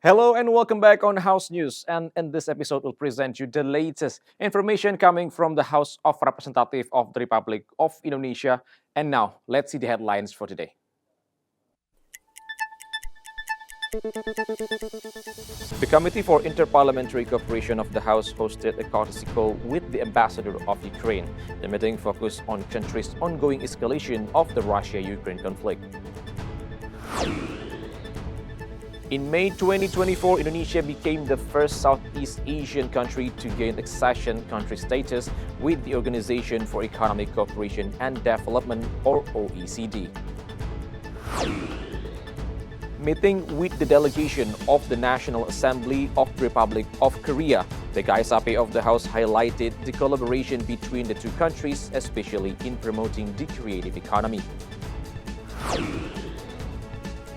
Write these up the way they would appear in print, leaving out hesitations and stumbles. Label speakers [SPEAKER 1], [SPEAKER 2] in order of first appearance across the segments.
[SPEAKER 1] Hello and welcome back on House News. And in this episode, we'll present you the latest information coming from the House of Representatives of the Republic of Indonesia. And now, let's see the headlines for today. The Committee for Interparliamentary Cooperation of the House hosted a courtesy call with the ambassador of Ukraine. The meeting focused on country's ongoing escalation of the Russia-Ukraine conflict. In May 2024, Indonesia became the first Southeast Asian country to gain accession country status with the Organization for Economic Cooperation and Development, or OECD. Meeting with the delegation of the National Assembly of the Republic of Korea, the Kaisapi of the House highlighted the collaboration between the two countries, especially in promoting the creative economy.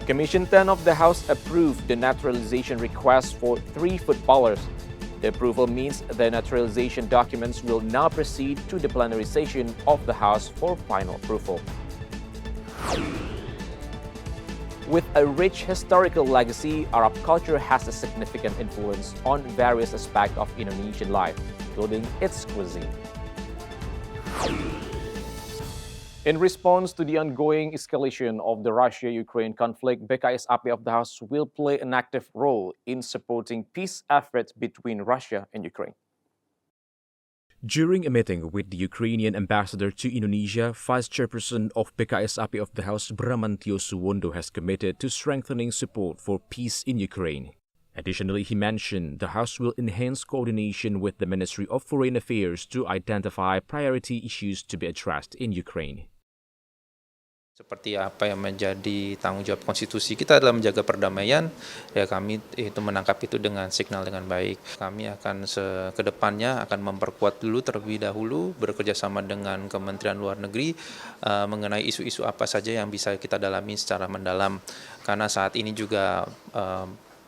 [SPEAKER 1] Commission 10 of the House approved the naturalization request for 3 footballers. The approval means the naturalization documents will now proceed to the plenary session of the House for final approval. With a rich historical legacy, Arab culture has a significant influence on various aspects of Indonesian life, including its cuisine. In response to the ongoing escalation of the Russia-Ukraine conflict, BKSAP of the House will play an active role in supporting peace efforts between Russia and Ukraine.
[SPEAKER 2] During a meeting with the Ukrainian ambassador to Indonesia, Vice Chairperson of BKSAP of the House Bramantio Suwondo has committed to strengthening support for peace in Ukraine. Additionally, he mentioned the House will enhance coordination with the Ministry of Foreign Affairs to identify priority issues to be addressed in Ukraine.
[SPEAKER 3] Seperti apa yang menjadi tanggung jawab konstitusi kita adalah menjaga perdamaian, ya kami itu menangkap itu dengan signal dengan baik. Kami akan kedepannya akan memperkuat dulu terlebih dahulu bekerjasama dengan Kementerian Luar Negeri mengenai isu-isu apa saja yang bisa kita dalami secara mendalam. Karena saat ini juga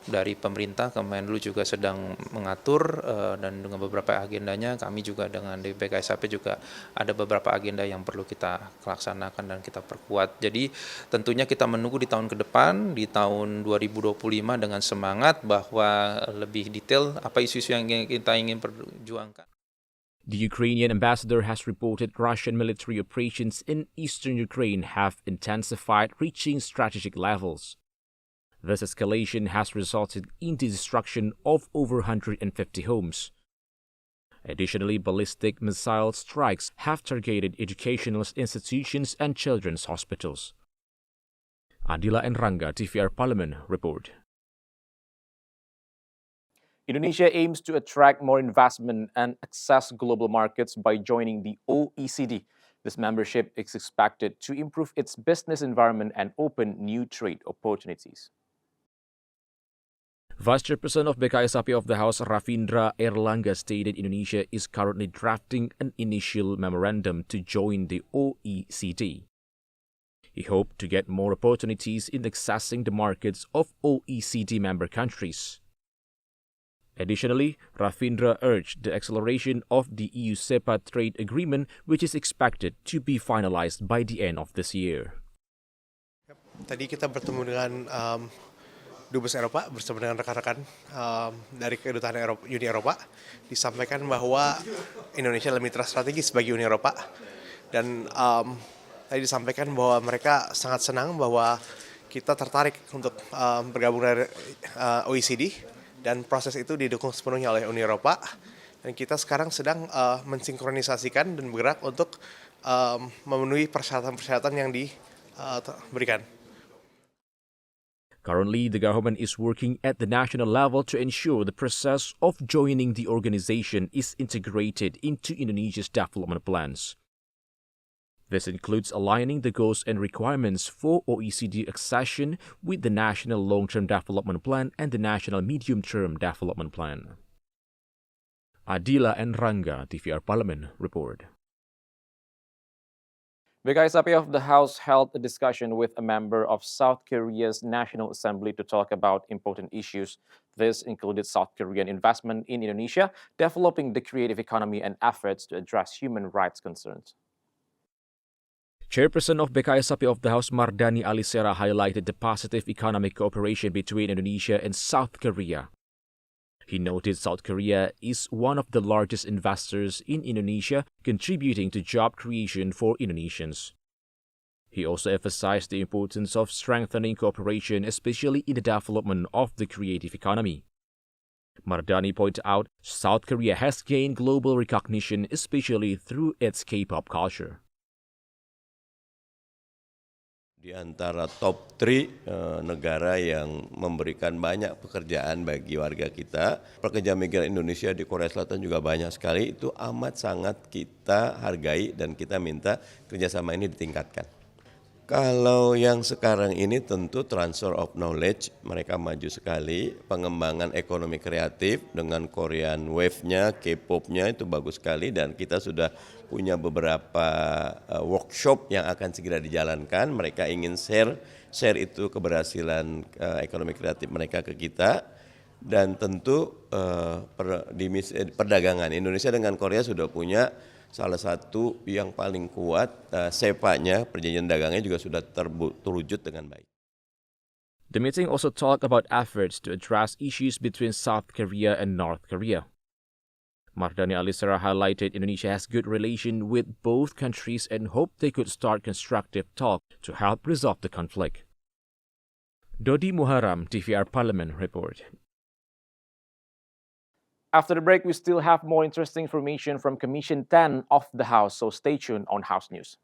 [SPEAKER 3] dari pemerintah, Kemenlu juga sedang mengatur dan dengan beberapa agendanya, kami juga dengan BKSAP juga ada beberapa agenda yang perlu kita laksanakan dan kita perkuat. Jadi tentunya kita menunggu di tahun ke depan, di tahun 2025 dengan semangat bahwa lebih detail apa isu-isu yang kita ingin perjuangkan.
[SPEAKER 2] The Ukrainian ambassador has reported Russian military operations in eastern Ukraine have intensified, reaching strategic levels. This escalation has resulted in the destruction of over 150 homes. Additionally, ballistic missile strikes have targeted educational institutions and children's hospitals. Adila and Rangga, TVR Parlemen, report.
[SPEAKER 1] Indonesia aims to attract more investment and access global markets by joining the OECD. This membership is expected to improve its business environment and open new trade opportunities.
[SPEAKER 2] Vice Chairperson of BKSAP of the House, Ravindra Erlangga, stated Indonesia is currently drafting an initial memorandum to join the OECD. He hoped to get more opportunities in accessing the markets of OECD member countries. Additionally, Ravindra urged the acceleration of the EU-SEPA trade agreement, which is expected to be finalized by the end of this year.
[SPEAKER 4] Tadi kita bertemu dengan Dubes Eropa bersama dengan rekan-rekan dari Kedutaan Uni Eropa, disampaikan bahwa Indonesia adalah mitra strategis bagi Uni Eropa, dan tadi disampaikan bahwa mereka sangat senang bahwa kita tertarik untuk bergabung dari OECD, dan proses itu didukung sepenuhnya oleh Uni Eropa, dan kita sekarang sedang mensinkronisasikan dan bergerak untuk memenuhi persyaratan-persyaratan yang diberikan.
[SPEAKER 2] Currently, the government is working at the national level to ensure the process of joining the organization is integrated into Indonesia's development plans. This includes aligning the goals and requirements for OECD accession with the National Long-Term Development Plan and the National Medium-Term Development Plan. Adila and Rangga, TVR Parlemen, report.
[SPEAKER 1] BKSAP of the House held a discussion with a member of South Korea's National Assembly to talk about important issues. This included South Korean investment in Indonesia, developing the creative economy, and efforts to address human rights concerns.
[SPEAKER 2] Chairperson of BKI Sapi of the House Mardani Alisera highlighted the positive economic cooperation between Indonesia and South Korea. He noted South Korea is one of the largest investors in Indonesia, contributing to job creation for Indonesians. He also emphasized the importance of strengthening cooperation, especially in the development of the creative economy. Mardani pointed out South Korea has gained global recognition, especially through its K-pop culture.
[SPEAKER 5] Di antara top 3 negara yang memberikan banyak pekerjaan bagi warga kita, pekerja migran Indonesia di Korea Selatan juga banyak sekali, itu amat sangat kita hargai dan kita minta kerjasama ini ditingkatkan. Kalau yang sekarang ini tentu transfer of knowledge, mereka maju sekali, pengembangan ekonomi kreatif dengan Korean Wave-nya, K-pop-nya itu bagus sekali dan kita sudah punya beberapa workshop yang akan segera dijalankan. Mereka ingin share itu keberhasilan ekonomi kreatif mereka ke kita. Dan tentu di perdagangan Indonesia dengan Korea sudah punya salah satu yang paling kuat, SEPA-nya, perjanjian dagangnya juga sudah terwujud dengan baik.
[SPEAKER 2] The meeting also talked about efforts to address issues between South Korea and North Korea. Mardani Alisera highlighted Indonesia has good relation with both countries and hoped they could start constructive talk to help resolve the conflict. Dodi Muharam, TVR Parlemen report.
[SPEAKER 1] After the break, we still have more interesting information from Commission 10 of the House, so stay tuned on House News.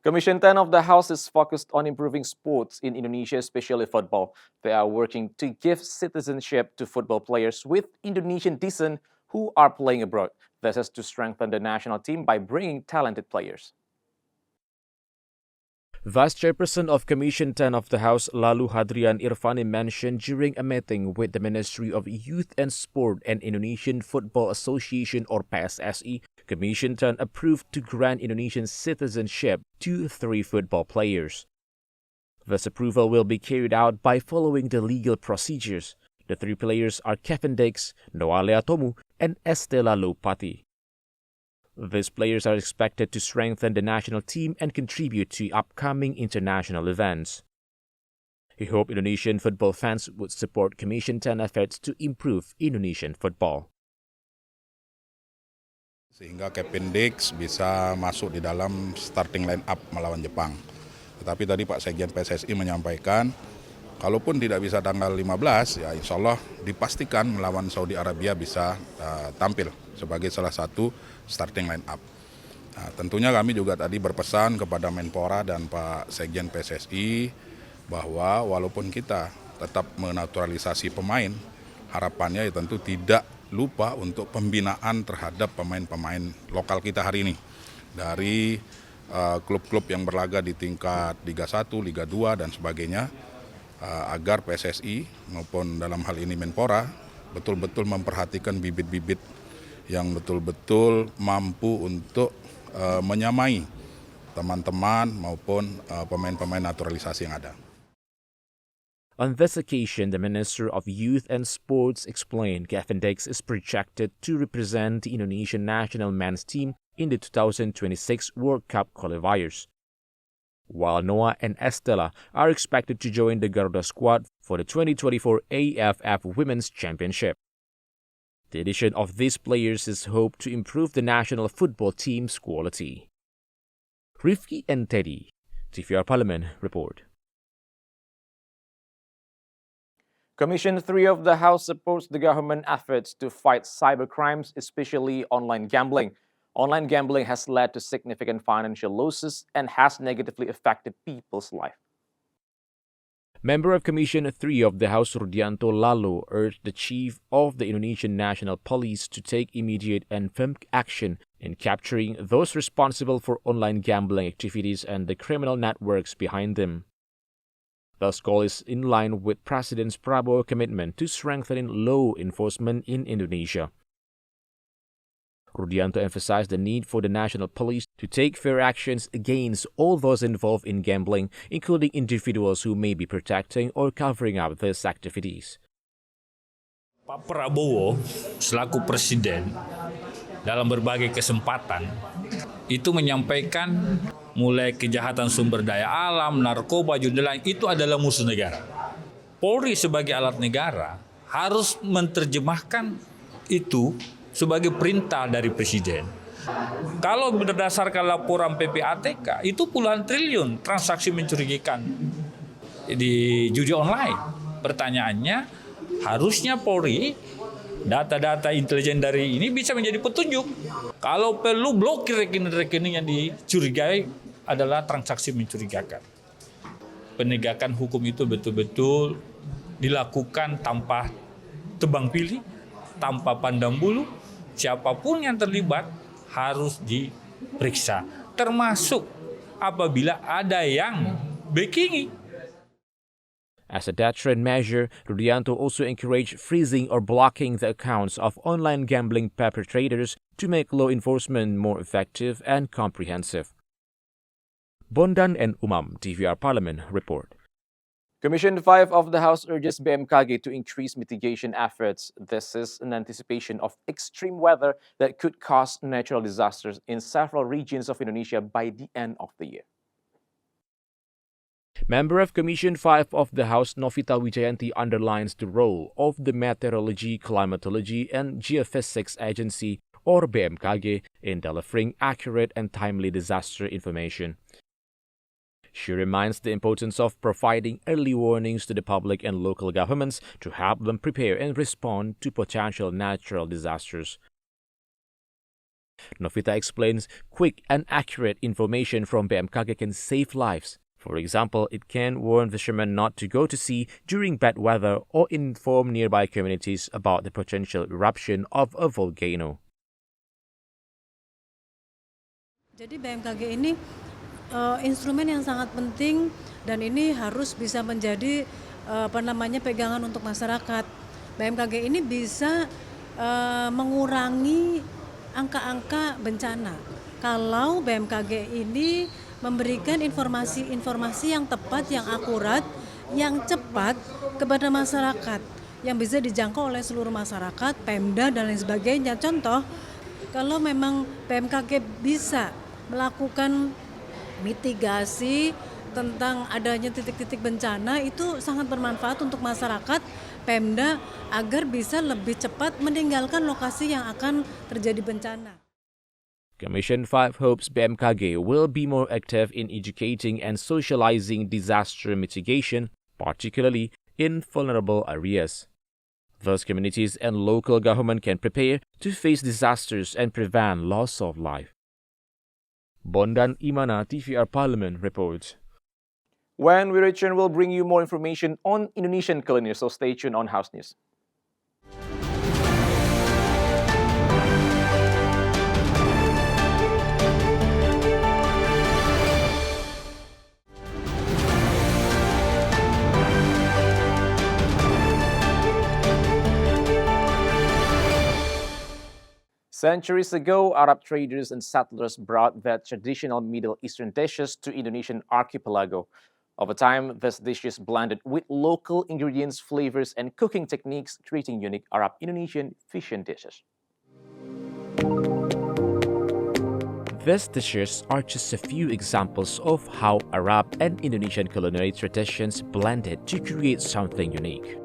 [SPEAKER 1] Commission 10 of the House is focused on improving sports in Indonesia, especially football. They are working to give citizenship to football players with Indonesian descent who are playing abroad. This is to strengthen the national team by bringing talented players.
[SPEAKER 2] Vice Chairperson of Commission 10 of the House, Lalu Hadrian Irfani, mentioned during a meeting with the Ministry of Youth and Sport and Indonesian Football Association or PSSI, Commission 10 approved to grant Indonesian citizenship to 3 football players. This approval will be carried out by following the legal procedures. The 3 players are Kevin Dix, Noalea Tomu, and Estela Lopati. These players are expected to strengthen the national team and contribute to upcoming international events. He hoped Indonesian football fans would support Commission 10 efforts to improve Indonesian football.
[SPEAKER 6] Sehingga Kevin Dix bisa masuk di dalam starting line up melawan Jepang. Tetapi tadi Pak Sekjen PSSI menyampaikan, kalaupun tidak bisa tanggal 15, ya insya Allah dipastikan melawan Saudi Arabia bisa tampil sebagai salah satu starting line up. Nah, tentunya kami juga tadi berpesan kepada Menpora dan Pak Sekjen PSSI bahwa walaupun kita tetap menaturalisasi pemain, harapannya ya tentu tidak lupa untuk pembinaan terhadap pemain-pemain lokal kita hari ini. Dari klub-klub yang berlaga di tingkat Liga 1, Liga 2, dan sebagainya, agar PSSI maupun dalam hal ini Menpora betul-betul memperhatikan bibit-bibit yang betul-betul mampu untuk menyamai teman-teman maupun pemain-pemain naturalisasi yang ada.
[SPEAKER 2] On this occasion, the Minister of Youth and Sports explained Kevin Dix is projected to represent the Indonesian national men's team in the 2026 World Cup qualifiers, while Noah and Estela are expected to join the Garuda squad for the 2024 AFF Women's Championship. The addition of these players is hoped to improve the national football team's quality. Rifki and Teddy, TVR Parlemen report.
[SPEAKER 1] Commission 3 of the House supports the government efforts to fight cybercrimes, especially online gambling. Online gambling has led to significant financial losses and has negatively affected people's life.
[SPEAKER 2] Member of Commission 3 of the House, Rudianto Lalo, urged the Chief of the Indonesian National Police to take immediate and firm action in capturing those responsible for online gambling activities and the criminal networks behind them. Thus, call is in line with President Prabowo's commitment to strengthening law enforcement in Indonesia. Rudianto emphasized the need for the national police to take fair actions against all those involved in gambling, including individuals who may be protecting or covering up these activities.
[SPEAKER 7] Pak Prabowo selaku presiden dalam berbagai kesempatan itu menyampaikan mulai kejahatan sumber daya alam, narkoba, judi lain itu adalah musuh negara. Polri sebagai alat negara harus menerjemahkan itu sebagai perintah dari presiden. Kalau berdasarkan laporan PPATK itu puluhan triliun transaksi mencurigakan di judi online. Pertanyaannya, harusnya Polri data-data intelijen dari ini bisa menjadi petunjuk. Kalau perlu blokir rekening-rekening yang dicurigai adalah transaksi mencurigakan. Penegakan hukum itu betul-betul dilakukan tanpa tebang pilih, tanpa pandang bulu. Siapapun yang terlibat harus diperiksa, termasuk apabila ada yang backingi.
[SPEAKER 2] As a deterrent measure, Rudianto also encouraged freezing or blocking the accounts of online gambling perpetrators to make law enforcement more effective and comprehensive. Bondan and Umam, TVR Parliament, report.
[SPEAKER 1] Commission 5 of the House urges BMKG to increase mitigation efforts. This is in anticipation of extreme weather that could cause natural disasters in several regions of Indonesia by the end of the year.
[SPEAKER 2] Member of Commission 5 of the House Novita Wijayanti underlines the role of the Meteorology, Climatology and Geophysics Agency, or BMKG, in delivering accurate and timely disaster information. She reminds the importance of providing early warnings to the public and local governments to help them prepare and respond to potential natural disasters. Novita explains quick and accurate information from BMKG can save lives. For example, it can warn fishermen not to go to sea during bad weather or inform nearby communities about the potential eruption of a volcano.
[SPEAKER 8] Jadi BMKG ini instrumen yang sangat penting dan ini harus bisa menjadi pegangan untuk masyarakat. BMKG ini bisa mengurangi angka-angka bencana. Kalau BMKG ini memberikan informasi-informasi yang tepat, yang akurat, yang cepat kepada masyarakat, yang bisa dijangkau oleh seluruh masyarakat, Pemda dan lain sebagainya. Contoh, kalau memang BMKG bisa melakukan mitigasi tentang adanya titik-titik bencana, itu sangat bermanfaat untuk masyarakat, Pemda, agar bisa lebih cepat meninggalkan lokasi yang akan terjadi bencana.
[SPEAKER 2] Commission 5 hopes BMKG will be more active in educating and socializing disaster mitigation, particularly in vulnerable areas. Thus, communities and local government can prepare to face disasters and prevent loss of life. Bondan Imana, TVR Parliament, reports.
[SPEAKER 1] When we return, we'll bring you more information on Indonesian culinary, so stay tuned on House News. Centuries ago, Arab traders and settlers brought their traditional Middle Eastern dishes to Indonesian archipelago. Over time, these dishes blended with local ingredients, flavors, and cooking techniques, creating unique Arab Indonesian fusion dishes.
[SPEAKER 2] These dishes are just a few examples of how Arab and Indonesian culinary traditions blended to create something unique.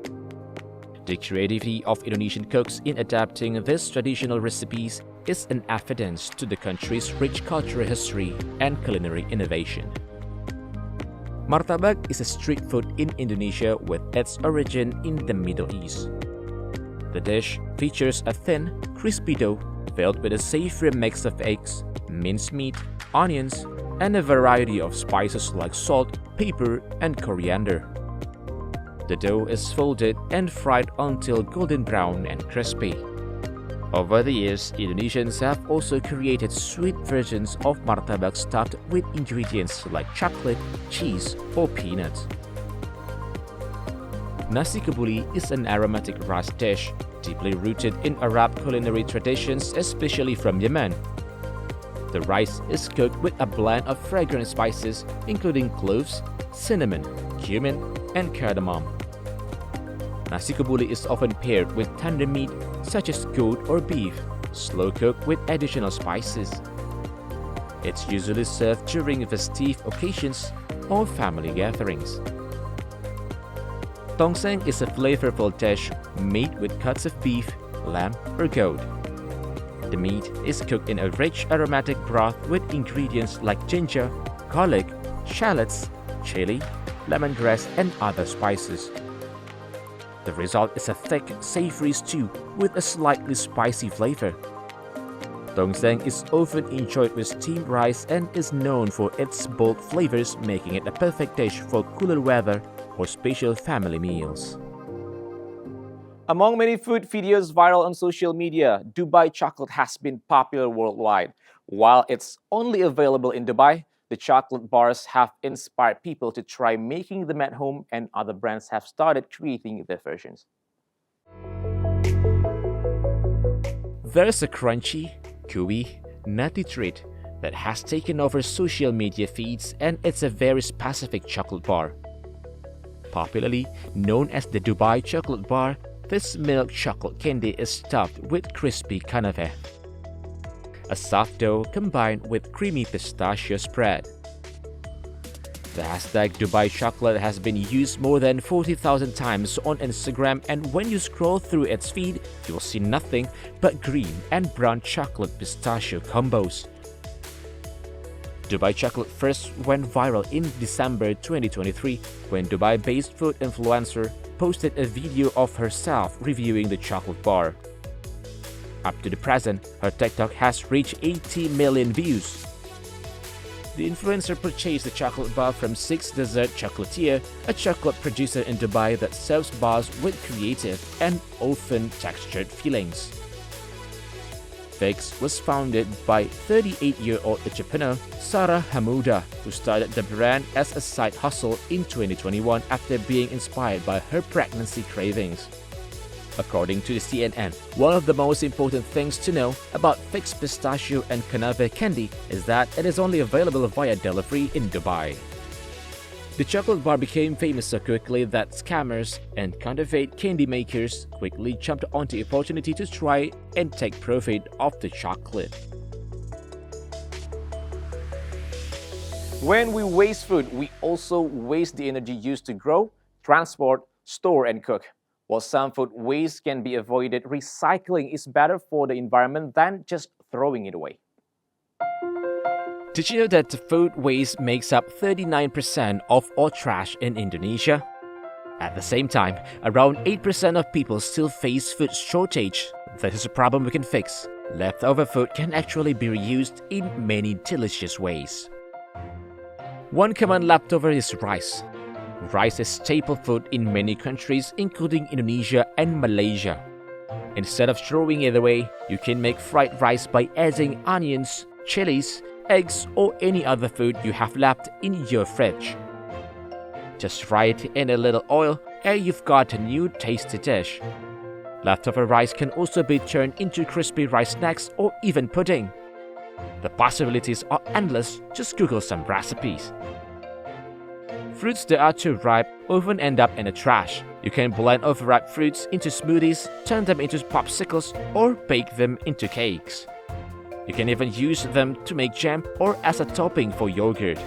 [SPEAKER 2] The creativity of Indonesian cooks in adapting these traditional recipes is an evidence to the country's rich cultural history and culinary innovation. Martabak is a street food in Indonesia with its origin in the Middle East. The dish features a thin, crispy dough filled with a savory mix of eggs, minced meat, onions, and a variety of spices like salt, pepper, and coriander. The dough is folded and fried until golden brown and crispy. Over the years, Indonesians have also created sweet versions of martabak stuffed with ingredients like chocolate, cheese, or peanuts. Nasi kebuli is an aromatic rice dish deeply rooted in Arab culinary traditions, especially from Yemen. The rice is cooked with a blend of fragrant spices including cloves, cinnamon, cumin, and cardamom. Nasi kebuli is often paired with tender meat such as goat or beef, slow cooked with additional spices. It's usually served during festive occasions or family gatherings. Tongseng is a flavorful dish made with cuts of beef, lamb, or goat. The meat is cooked in a rich aromatic broth with ingredients like ginger, garlic, shallots, chili, lemongrass, and other spices. The result is a thick, savory stew with a slightly spicy flavor. Tongseng is often enjoyed with steamed rice and is known for its bold flavors, making it a perfect dish for cooler weather or special family meals.
[SPEAKER 1] Among many food videos viral on social media, Dubai chocolate has been popular worldwide. While it's only available in Dubai, the chocolate bars have inspired people to try making them at home, and other brands have started creating their versions.
[SPEAKER 2] There's a crunchy, gooey, nutty treat that has taken over social media feeds, and it's a very specific chocolate bar. Popularly known as the Dubai chocolate bar, this milk chocolate candy is stuffed with crispy kanafe, a soft dough combined with creamy pistachio spread. The hashtag Dubai chocolate has been used more than 40,000 times on Instagram, and when you scroll through its feed, you will see nothing but green and brown chocolate pistachio combos. Dubai chocolate first went viral in December 2023 when Dubai-based food influencer posted a video of herself reviewing the chocolate bar. Up to the present, her TikTok has reached 80 million views. The influencer purchased the chocolate bar from Six Dessert Chocolatier, a chocolate producer in Dubai that serves bars with creative and often textured fillings. Fix was founded by 38-year-old entrepreneur Sarah Hamouda, who started the brand as a side hustle in 2021 after being inspired by her pregnancy cravings. According to the CNN, one of the most important things to know about Fix pistachio and kanafe candy is that it is only available via delivery in Dubai. The chocolate bar became famous so quickly that scammers and counterfeit candy makers quickly jumped onto the opportunity to try and take profit of the chocolate.
[SPEAKER 1] When we waste food, we also waste the energy used to grow, transport, store, and cook. While some food waste can be avoided, recycling is better for the environment than just throwing it away.
[SPEAKER 2] Did you know that the food waste makes up 39% of all trash in Indonesia? At the same time, around 8% of people still face food shortage. This is a problem we can fix. Leftover food can actually be reused in many delicious ways. One common leftover is rice. Rice is staple food in many countries, including Indonesia and Malaysia. Instead of throwing it away, you can make fried rice by adding onions, chilies, eggs, or any other food you have left in your fridge. Just fry it in a little oil and you've got a new tasty dish. Leftover rice can also be turned into crispy rice snacks or even pudding. The possibilities are endless, just Google some recipes. Fruits that are too ripe often end up in the trash. You can blend overripe fruits into smoothies, turn them into popsicles, or bake them into cakes. You can even use them to make jam or as a topping for yogurt.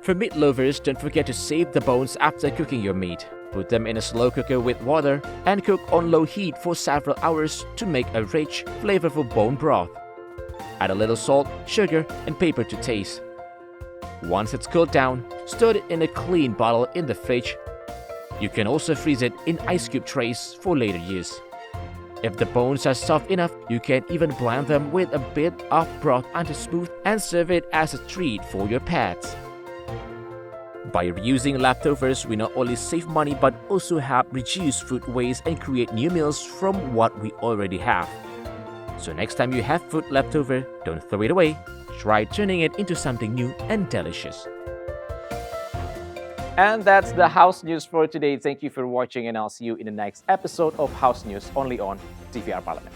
[SPEAKER 2] For meat lovers, don't forget to save the bones after cooking your meat. Put them in a slow cooker with water and cook on low heat for several hours to make a rich, flavorful bone broth. Add a little salt, sugar, and pepper to taste. Once it's cooled down, store it in a clean bottle in the fridge. You can also freeze it in ice cube trays for later use. If the bones are soft enough, you can even blend them with a bit of broth until smooth and serve it as a treat for your pets. By reusing leftovers, we not only save money but also help reduce food waste and create new meals from what we already have. So next time you have food left over, don't throw it away. Try turning it into something new and delicious.
[SPEAKER 1] And that's the House News for today. Thank you for watching, and I'll see you in the next episode of House News only on TVR Parlemen.